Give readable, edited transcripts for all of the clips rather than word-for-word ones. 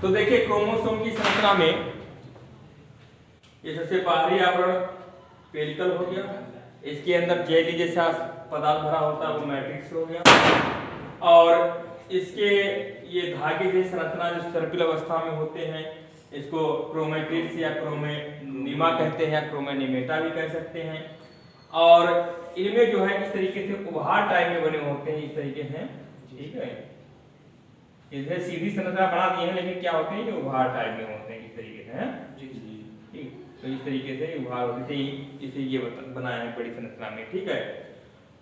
तो देखिए क्रोमोसोम की संरचना में ये सबसे बाहरी आवरण पेरिकल हो गया, इसके अंदर जेली जैसा पदार्थ भरा होता है वो मैट्रिक्स हो गया, और इसके ये धागे की संरचना जो सर्पिल अवस्था में होते हैं इसको क्रोमैटिड्स या क्रोमेनिमा कहते हैं या क्रोमेनिमेटा भी कह सकते हैं। और इनमें जो है इस तरीके से उभार टाइप में बने होते हैं, इस तरीके से, ठीक है। इसे सीधी संरचना बना दी है लेकिन क्या होते हैं ये उभार टाइप में होते हैं, इस तरीके से, हैं जी जी, ठीक। तो इस तरीके से उभार होते हैं, इसे ये बनाया है बड़ी संरचना में, ठीक है।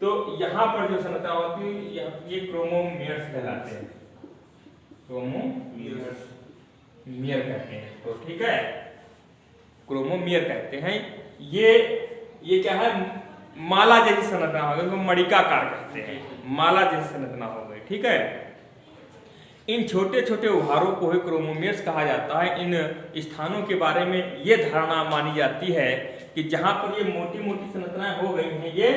तो यहाँ पर जो संरचना होती है ये क्रोमोमियर्स कहलाते हैं, क्रोमोमियर्स कहते हैं इसको, ठीक है, क्रोमोमियर कहते हैं। ये क्या है, माला जैसी संरचना हो गई, उसको मणिकाकार कहते हैं, माला जैसी संरचना हो गई, ठीक है। इन छोटे छोटे उभारों को ही क्रोमोमियर्स कहा जाता है। इन स्थानों के बारे में ये धारणा मानी जाती है कि जहां पर ये मोटी मोटी संरचनाएं हो गई हैं, ये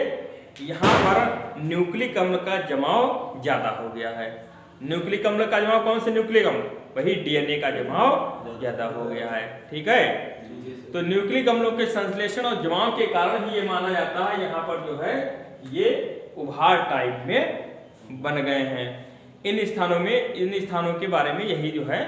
यहाँ पर न्यूक्लिक अम्ल का जमाव ज्यादा हो गया है। न्यूक्लिक अम्ल का जमाव, कौन से न्यूक्लिक अम्ल, वही डीएनए का जमाव ज्यादा हो गया है, ठीक है। तो न्यूक्लिक अम्लों के संश्लेषण और जमाव के कारण ही ये माना जाता है यहाँ पर जो है ये उभार टाइप में बन गए हैं। इन स्थानों के बारे में यही जो है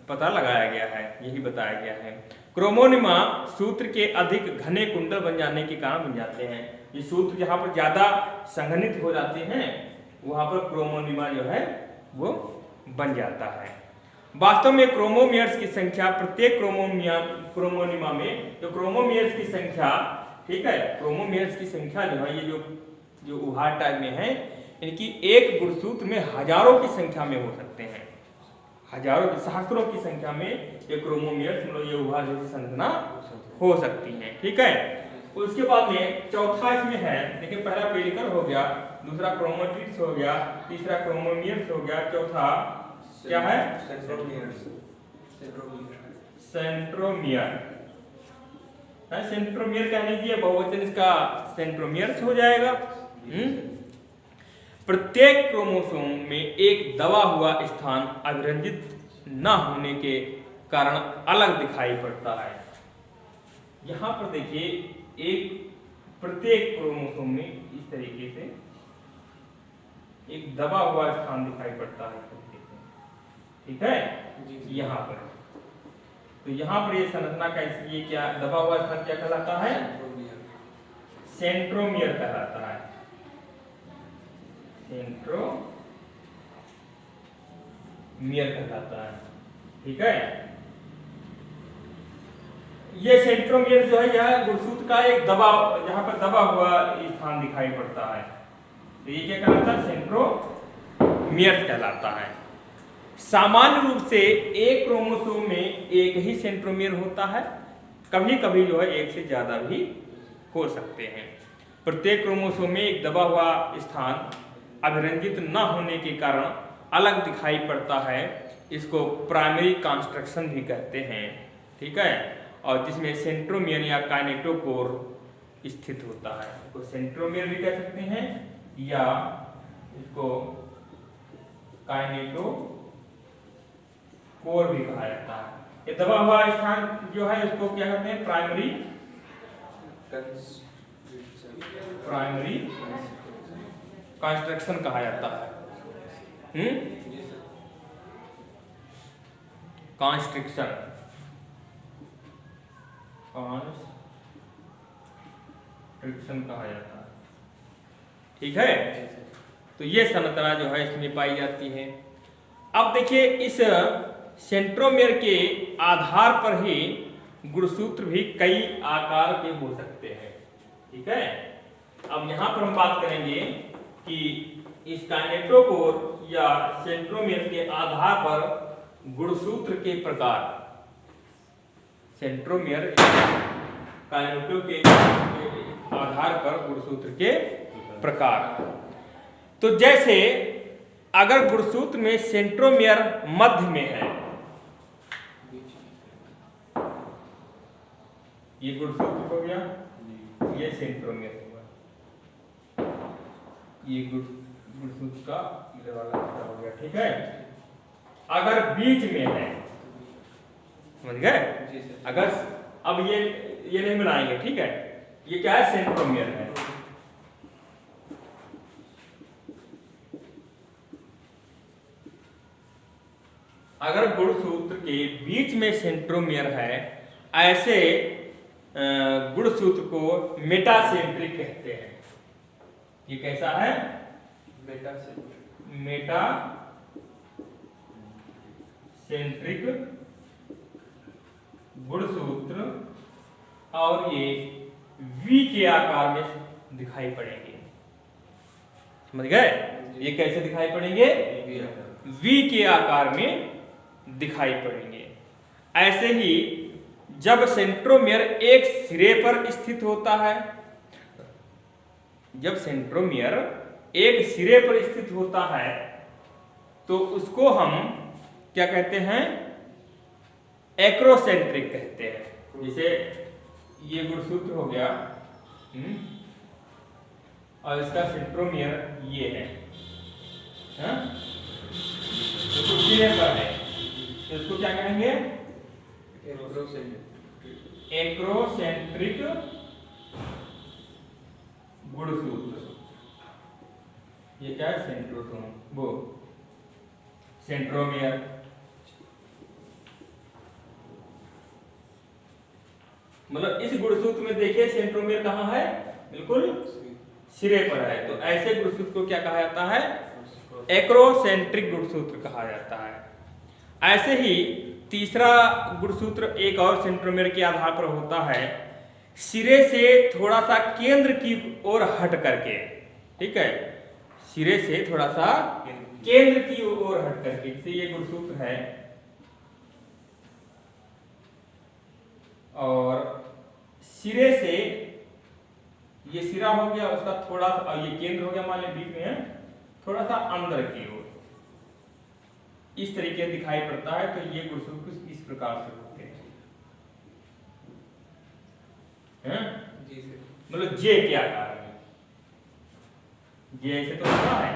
पता लगाया गया है, यही बताया गया है। क्रोमोनिमा सूत्र के अधिक घने कुंडल बन जाने के कारण बन जाते हैं। ये सूत्र जहाँ पर ज्यादा संघनित हो जाते हैं वहां पर क्रोमोनिमा जो है वो बन जाता है। वास्तव में क्रोमोमियर्स की संख्या प्रत्येक क्रोमोनिमा में जो क्रोमोमियर्स की संख्या, ठीक है, क्रोमोमियर्स की संख्या जो है ये जो उभार टाइप में है इनकी एक गुणसूत्र में हजारों की संख्या में हो सकते हैं, हजारों सहस्त्रों की संख्या में ये क्रोमोमियर्स मतलब ये उभार जैसी संरचना हो सकती हैं, ठीक है। उसके बाद में चौथा इसमें है, देखिए पहला पेरिकल हो गया, दूसरा क्रोमैटिड्स हो गया, तीसरा क्रोमोमियर्स हो गया, चौथा क्या है, सेंट्रोमियर। सेंट्रोमियर कह लीजिए, बहुवचन इसका सेंट्रोमियर्स हो जाएगा। प्रत्येक क्रोमोसोम में एक दबा हुआ स्थान अभिरंजित न होने के कारण अलग दिखाई पड़ता है। यहां पर देखिए प्रत्येक क्रोमोसोम में इस तरीके से एक दबा हुआ स्थान दिखाई पड़ता है, ठीक है, यहाँ पर। तो यहाँ पर ये संरचना का इसलिए क्या दबा हुआ स्थान क्या कहलाता है, सेंट्रोमियर कहलाता है, सेंट्रोमियर कहलाता है, ठीक है। ये सेंट्रोमियर जो है यह गुणसूत्र का एक दबा, जहां पर दबा हुआ स्थान दिखाई पड़ता है, तो ये क्या कहलाता है, सेंट्रोमियर कहलाता है। सामान्य रूप से एक क्रोमोसोम में एक ही सेंट्रोमियर होता है, कभी कभी जो है एक से ज्यादा भी हो सकते हैं। प्रत्येक क्रोमोसोम में एक दबा हुआ स्थान अभिरंजित न होने के कारण अलग दिखाई पड़ता है, इसको प्राइमरी कंस्ट्रक्शन भी कहते हैं, ठीक है। और जिसमें सेंट्रोमियर या काइनेटोकोर स्थित होता है, इसको सेंट्रोमियर भी कह सकते हैं या इसको काइनेटोकोर भी कहा जाता है। ये दबा हुआ स्थान जो है इसको क्या कहते हैं, प्राइमरी कंस्ट्रक्शन कहा जाता है, कंस्ट्रक्शन कहा जाता है, ठीक है। तो ये संरचना जो है इसमें पाई जाती है। अब देखिए इस सेंट्रोमियर के आधार पर ही गुणसूत्र भी कई आकार के हो सकते हैं, ठीक है। अब यहाँ पर हम बात करेंगे कि इस काइनेटोकोर या सेंट्रोमियर के आधार पर गुणसूत्र के प्रकार, सेंट्रोमियर काइनेटो के आधार पर गुणसूत्र के प्रकार। तो जैसे अगर गुणसूत्र में सेंट्रोमियर मध्य में है, ये गुणसूत्र हो गया, ये सेंट्रोमियर होगा, ये गुणसूत्र का इधर वाला हिस्सा हो गया, ठीक है। अगर बीच में है, समझ गए? अगर अब ये नहीं बनाएंगे, ठीक है? ये क्या है? सेंट्रोमियर है। अगर गुणसूत्र के बीच में सेंट्रोमियर है, ऐसे गुणसूत्र को मेटासेंट्रिक कहते हैं। ये कैसा है? मेटासेंट्रिक गुणसूत्र, और ये वी के आकार में दिखाई पड़ेंगे। समझ गए? ये कैसे दिखाई पड़ेंगे? वी के आकार में दिखाई पड़ेंगे। ऐसे ही जब सेंट्रोमियर एक सिरे पर स्थित होता है, जब सेंट्रोमियर एक सिरे पर स्थित होता है तो उसको हम क्या कहते हैं? एक्रोसेंट्रिक कहते हैं। जैसे ये गुणसूत्र हो गया, और इसका सेंट्रोमियर ये है, तो सिरे पर है, तो इसको क्या कहेंगे? एक्रोसेंट्रिक गुणसूत्र। ये क्या है? सेंट्रोमियर। मतलब इस गुणसूत्र में देखिए सेंट्रोमियर कहाँ है? बिल्कुल सिरे पर है। तो ऐसे गुणसूत्र को क्या कहा जाता है? एक्रोसेंट्रिक गुणसूत्र कहा जाता है। ऐसे ही तीसरा गुणसूत्र एक और सेंट्रोमियर के आधार पर होता है, सिरे से थोड़ा सा केंद्र की ओर हट करके, ठीक है? सिरे से थोड़ा सा केंद्र की ओर हट करके, जैसे ये गुणसूत्र है, और सिरे से ये सिरा हो गया, उसका थोड़ा सा, ये केंद्र हो गया, मान लीजिए बीच में है, थोड़ा सा अंदर की ओर इस तरीके दिखाई पड़ता है। तो ये गुणसूत्र कुछ इस प्रकार से होते हैं, मतलब जे के आकार में। जे ऐसे तो होता है,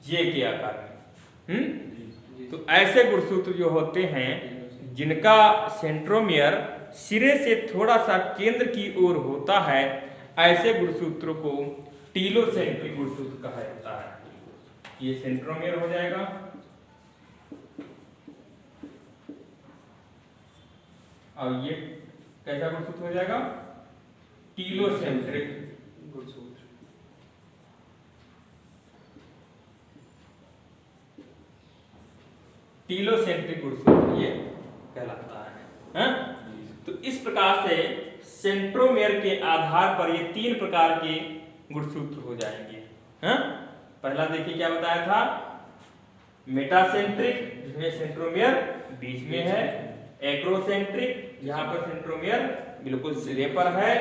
जे के आकार में। तो ऐसे गुणसूत्र जो होते हैं जिनका सेंट्रोमियर सिरे से थोड़ा सा केंद्र की ओर होता है, ऐसे गुणसूत्रों को टीलोसेंट्रिक गुणसूत्र कहा जाता है। ये सेंट्रोमियर हो जाएगा, और ये कैसा गुणसूत्र हो जाएगा? टीलोसेंट्रिक गुणसूत्र। टीलोसेंट्रिक गुणसूत्र ये कहलाता है। तो इस प्रकार से सेंट्रोमियर के आधार पर ये तीन प्रकार के गुणसूत्र हो जाएंगे। पहला देखिए क्या बताया था? मेटासेंट्रिक, जिसमें सेंट्रोमियर बीच में है। एक्रोसेंट्रिक, जहां पर सेंट्रोमियर बिल्कुल सिरे पर है।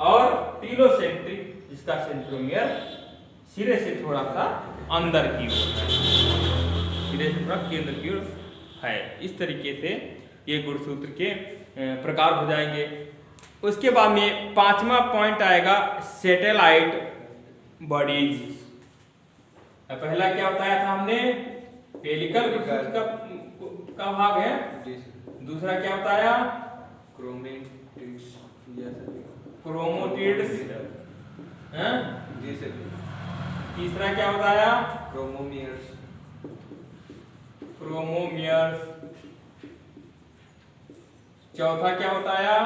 और टीलोसेंट्रिक, जिसका सेंट्रोमियर सिरे से थोड़ा सा अंदर की ओर है, सिरे से थोड़ा केंद्र की ओर है। इस तरीके से ये गुणसूत्र के प्रकार हो जाएंगे। उसके बाद में पांचवा पॉइंट आएगा सैटेलाइट बॉडीज। पहला क्या बताया था हमने? पेलिकल गुणसूत्र का भाग है। दूसरा क्या बताया? क्रोमोटिड्स। तीसरा क्या बताया? क्रोमोमियर्स। चौथा क्या बताया?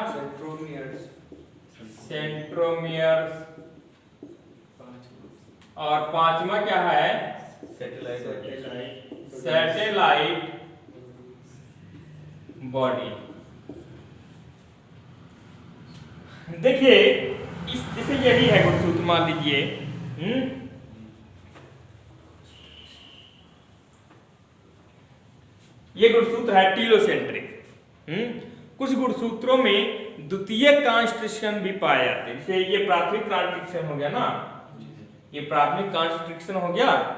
सेंट्रोमियर्स। और पांचवा क्या है? Satellite body. देखिए इस जैसे यही है गुणसूत्र, मान लीजिए ये गुणसूत्र है टीलोसेंट्रिक। कुछ गुणसूत्रों में द्वितीय कॉन्स्ट्रिक्शन भी पाए जाते हैं। जैसे ये प्राथमिक कॉन्स्ट्रिक्शन हो गया ना, ये प्राथमिक कॉन्स्ट्रिक्शन हो गया।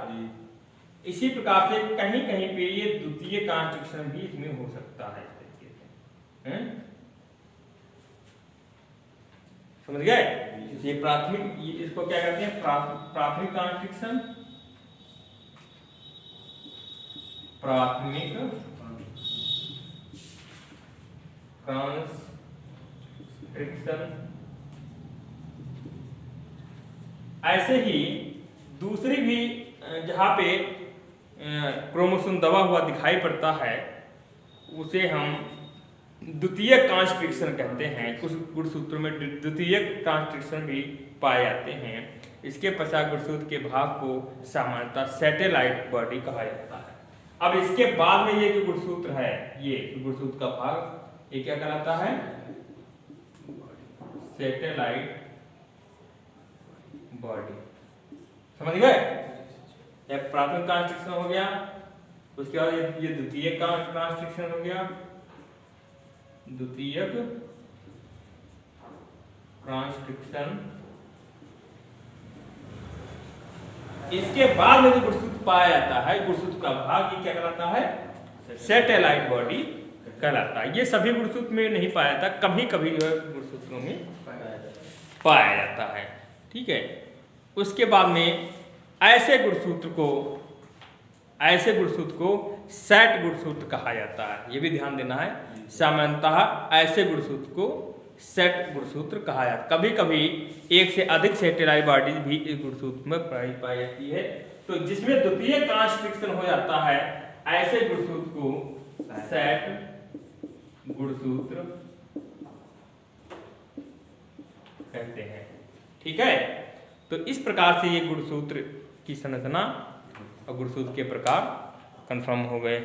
इसी प्रकार से कहीं कहीं पे ये द्वितीय कॉन्स्ट्रिक्शन भी इसमें हो सकता है, इस तरीके से। समझ गए? ये प्राथमिक, इसको क्या कहते हैं? प्राथमिक कॉन्स्ट्रिक्शन। प्राथमिक ट्रांसक्रिप्शन। ऐसे ही दूसरी भी जहाँ पे क्रोमोसोम दबा हुआ दिखाई पड़ता है उसे हम द्वितीयक ट्रांसक्रिप्शन कहते हैं। कुछ गुणसूत्रों में द्वितीयक ट्रांसक्रिप्शन भी पाए जाते हैं। इसके पश्चात गुणसूत्र के भाग को सामान्यतः सैटेलाइट बॉडी कहा जाता है। अब इसके बाद में ये जो गुणसूत्र है, ये गुणसूत्र का भाग, ये क्या कहलाता है? Satellite body. समझ गए? प्राथमिक ट्रांसक्रिप्शन हो गया, उसके बाद ये द्वितीयक ट्रांसक्रिप्शन हो गया, द्वितीयक ट्रांसक्रिप्शन। इसके बाद में जो गुणसूत्र पाया जाता है, गुणसूत्र का भाग, ये क्या कहलाता है? सैटेलाइट बॉडी कहलाता है। ये सभी गुणसूत्र में नहीं पाया जाता, कभी कभी जो है गुणसूत्रों में पाया जाता है। ठीक है। उसके बाद में ऐसे गुणसूत्र को सेट गुणसूत्र कहा जाता है। ये भी ध्यान देना है। सामान्यतः ऐसे गुणसूत्र को सेट गुणसूत्र कहा जाता है। कभी कभी एक से अधिक सैटेलाइट बॉडीज भी इस गुणसूत्र में पाई जाती है। तो जिसमें द्वितीय ट्रांसक्रिप्शन हो जाता है, ऐसे गुणसूत्र को सेट गुणसूत्र कहते हैं। ठीक है। तो इस प्रकार से ये गुणसूत्र की संरचना और गुणसूत्र के प्रकार कंफर्म हो गए।